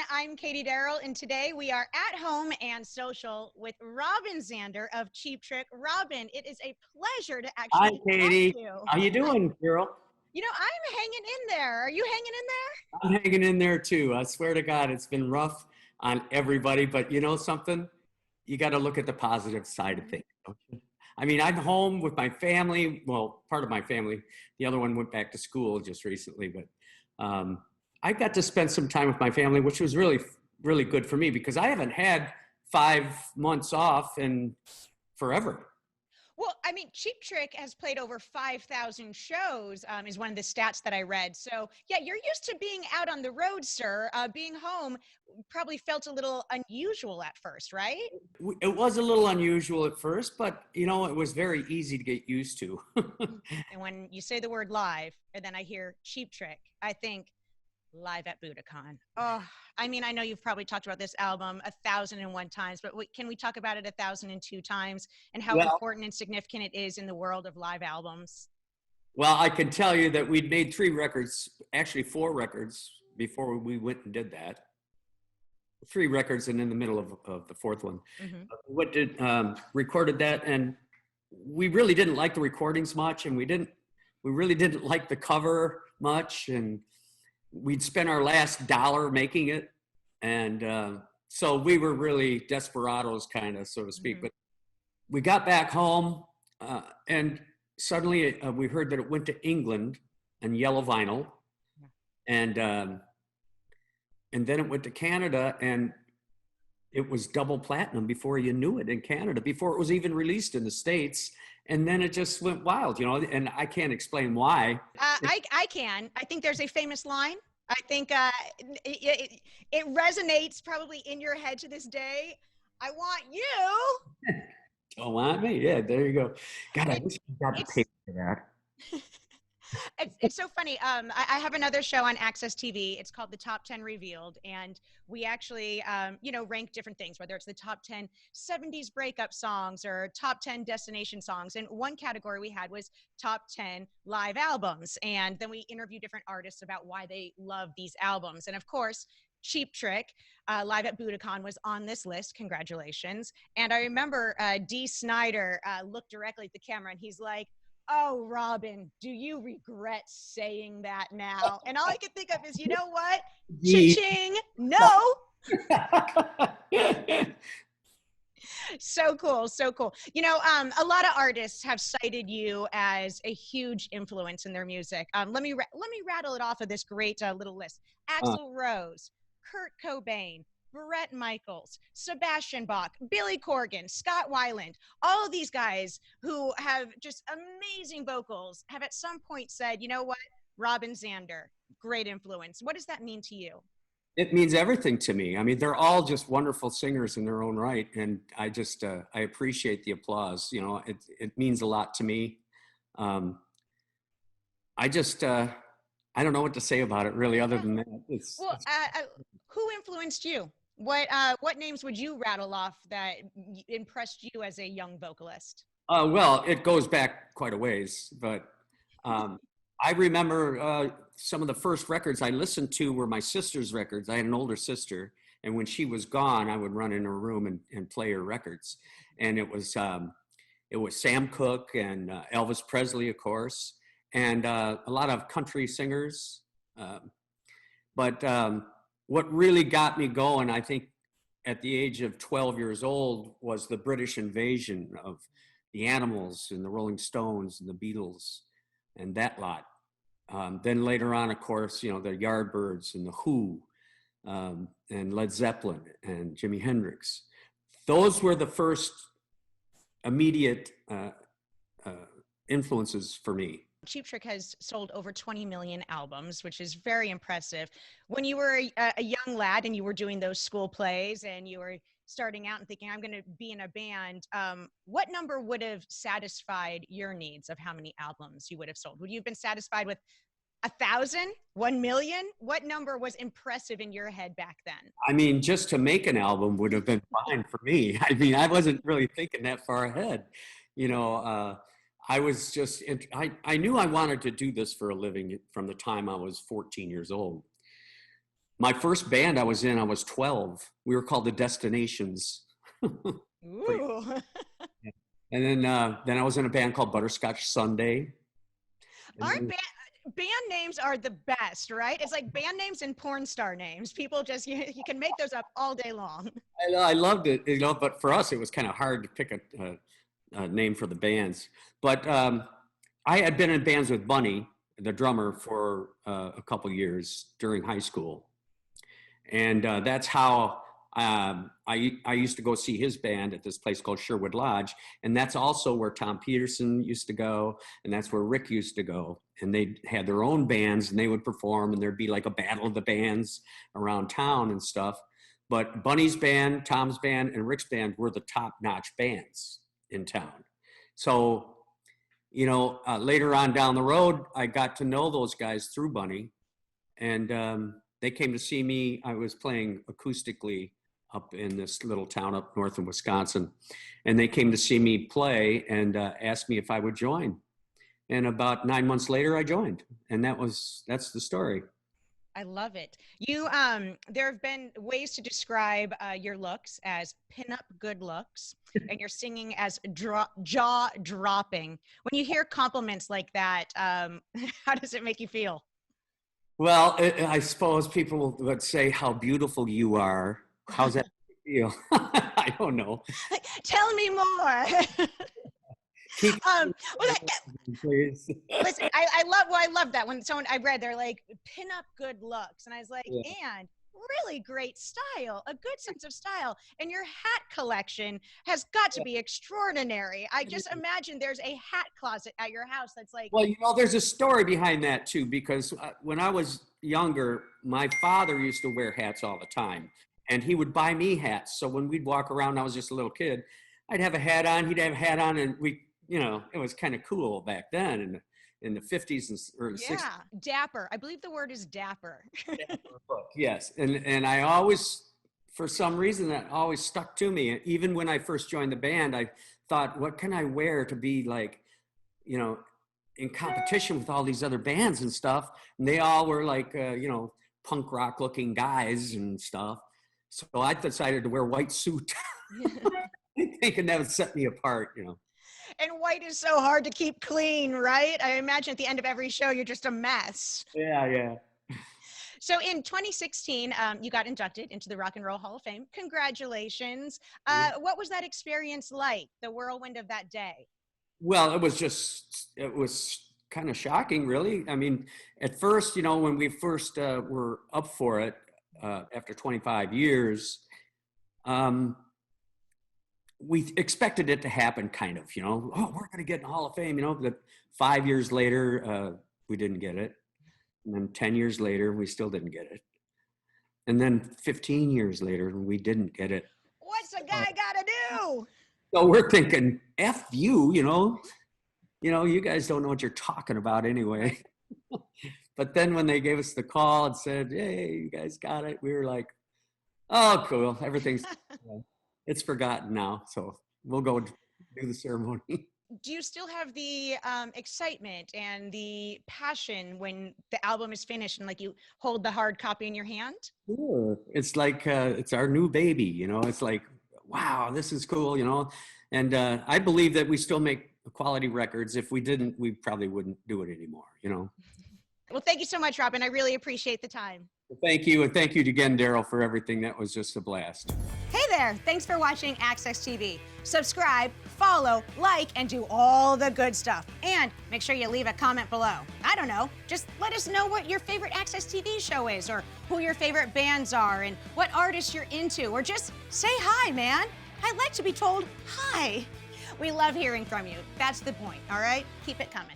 I'm Katie Darryl, and today we are at home and social with Robin Zander of Cheap Trick. Robin, it is a pleasure to Hi, actually talk Katie. to you. How you doing, girl? I'm hanging in there. Are you hanging in there? I'm hanging in there too. I swear to God, it's been rough on everybody, but you know something? You got to look at the positive side of things. Don't you? I mean, I'm home with my family. Well, part of my family. The other one went back to school just recently, but I got to spend some time with my family, which was really, really good for me because I haven't had 5 months off in forever. Well, I mean, Cheap Trick has played over 5,000 shows, is one of the stats that I read. So, yeah, you're used to being out on the road, sir. Being home probably felt a little unusual at first, right? It was a little unusual at first, but you know, it was very easy to get used to. And when you say the word live, and then I hear Cheap Trick, I think live at Budokan. Oh, I mean, I know you've probably talked about this album 1,001 times, but can we talk about it 1,002 times and how Well, important and significant it is in the world of live albums? well, I can tell you that we'd made 3 records, actually 4 records before we went and did that. 3 records and in the middle of the fourth one. Mm-hmm. Recorded that, and we really didn't like the recordings much, and we really didn't like the cover much, and we'd spent our last dollar making it, and so we were really desperados, kind of, so to speak. Mm-hmm. But we got back home, and suddenly we heard that it went to England on yellow vinyl, and then it went to Canada, and it was double platinum before you knew it in Canada, before it was even released in the States. And then it just went wild, you know, and I can't explain why. I can. I think there's a famous line. I think it resonates probably in your head to this day. I want you. Don't want me? Yeah, there you go. God, I wish I got to pay for that. It's so funny. I have another show on AXS TV. It's called The Top 10 Revealed. And we actually, rank different things, whether it's the top 10 70s breakup songs or top 10 destination songs. And one category we had was top 10 live albums. And then we interview different artists about why they love these albums. And of course, Cheap Trick, live at Budokan, was on this list. Congratulations. And I remember Dee Snider looked directly at the camera and he's like, "Oh, Robin, do you regret saying that now?" And all I could think of is, you know what? Cha-ching, no. So cool, so cool. A lot of artists have cited you as a huge influence in their music. Let me rattle it off of this great little list: Axl Rose, Kurt Cobain, Brett Michaels, Sebastian Bach, Billy Corgan, Scott Weiland, all of these guys who have just amazing vocals have at some point said, you know what, Robin Zander, great influence. What does that mean to you? It means everything to me. I mean, they're all just wonderful singers in their own right. And I just, I appreciate the applause. You know, it means a lot to me. I just, I don't know what to say about it really, other than that. Who influenced you? What names would you rattle off that impressed you as a young vocalist? Well, it goes back quite a ways, but I remember some of the first records I listened to were my sister's records. I had an older sister, and when she was gone, I would run in her room and play her records. And it was Sam Cooke and Elvis Presley, of course, and a lot of country singers. But what really got me going, I think, at the age of 12 years old, was the British invasion of the Animals and the Rolling Stones and the Beatles and that lot. Then later on, of course, you know, the Yardbirds and the Who and Led Zeppelin and Jimi Hendrix. Those were the first immediate influences for me. Cheap Trick has sold over 20 million albums, which is very impressive. When you were a young lad and you were doing those school plays and you were starting out and thinking, I'm going to be in a band, what number would have satisfied your needs of how many albums you would have sold? Would you have been satisfied with 1,000, 1 million? What number was impressive in your head back then? I mean, just to make an album would have been fine for me. I mean, I wasn't really thinking that far ahead. You know, I was just, I knew I wanted to do this for a living from the time I was 14 years old. My first band I was in, I was 12. We were called the Destinations. Ooh. And then I was in a band called Butterscotch Sunday. And Aren't then, band names are the best, right? It's like band names and porn star names. People just, you can make those up all day long. I loved it, but for us, it was kind of hard to pick a name for the bands. But I had been in bands with Bunny, the drummer, for a couple years during high school. And that's how I used to go see his band at this place called Sherwood Lodge. And that's also where Tom Peterson used to go. And that's where Rick used to go. And they had their own bands and they would perform and there'd be like a battle of the bands around town and stuff. But Bunny's band, Tom's band, and Rick's band were the top-notch bands in town. So, later on down the road, I got to know those guys through Bunny. And they came to see me. I was playing acoustically up in this little town up north in Wisconsin. And they came to see me play and asked me if I would join. And about 9 months later, I joined. And that's the story. I love it. There have been ways to describe your looks as pin-up good looks, and your singing as jaw-dropping. When you hear compliments like that, how does it make you feel? Well, I suppose people would say how beautiful you are. How's that feel? I don't know. Tell me more. Please. Listen, I love that when I read, they're like, pin up good looks. And I was like, Yeah. and really great style, a good sense of style. And your hat collection has got to be extraordinary. I just imagine there's a hat closet at your house that's like. Well, there's a story behind that too, because when I was younger, my father used to wear hats all the time and he would buy me hats. So when we'd walk around, I was just a little kid, I'd have a hat on, he'd have a hat on, and it was kind of cool back then in the 50s and early 60s. Yeah, dapper. I believe the word is dapper. Yes. And I always, for some reason, that always stuck to me. Even when I first joined the band, I thought, what can I wear to be like, in competition with all these other bands and stuff? And they all were like, punk rock looking guys and stuff. So I decided to wear a white suit, thinking that would set me apart, And white is so hard to keep clean, right? I imagine at the end of every show, you're just a mess. Yeah. So in 2016, you got inducted into the Rock and Roll Hall of Fame. Congratulations. What was that experience like, the whirlwind of that day? Well, it was kind of shocking, really. I mean, at first, when we first were up for it, after 25 years, we expected it to happen kind of, oh, we're going to get in the Hall of Fame, but 5 years later, we didn't get it. And then 10 years later, we still didn't get it. And then 15 years later, we didn't get it. What's a guy got to do? So we're thinking, F you, you guys don't know what you're talking about anyway. But then when they gave us the call and said, hey, you guys got it, we were like, oh, cool. Everything's, it's forgotten now. So we'll go do the ceremony. Do you still have the excitement and the passion when the album is finished and like you hold the hard copy in your hand? Sure. It's like, it's our new baby, it's like, wow, this is cool, and I believe that we still make quality records. If we didn't, we probably wouldn't do it anymore, Well, thank you so much, Robin. I really appreciate the time. Thank you. And thank you again, Darryl, for everything. That was just a blast. Hey there. Thanks for watching AXS TV. Subscribe, follow, like, and do all the good stuff. And make sure you leave a comment below. I don't know. Just let us know what your favorite AXS TV show is, or who your favorite bands are, and what artists you're into, or just say hi, man. I like to be told hi. We love hearing from you. That's the point, all right? Keep it coming.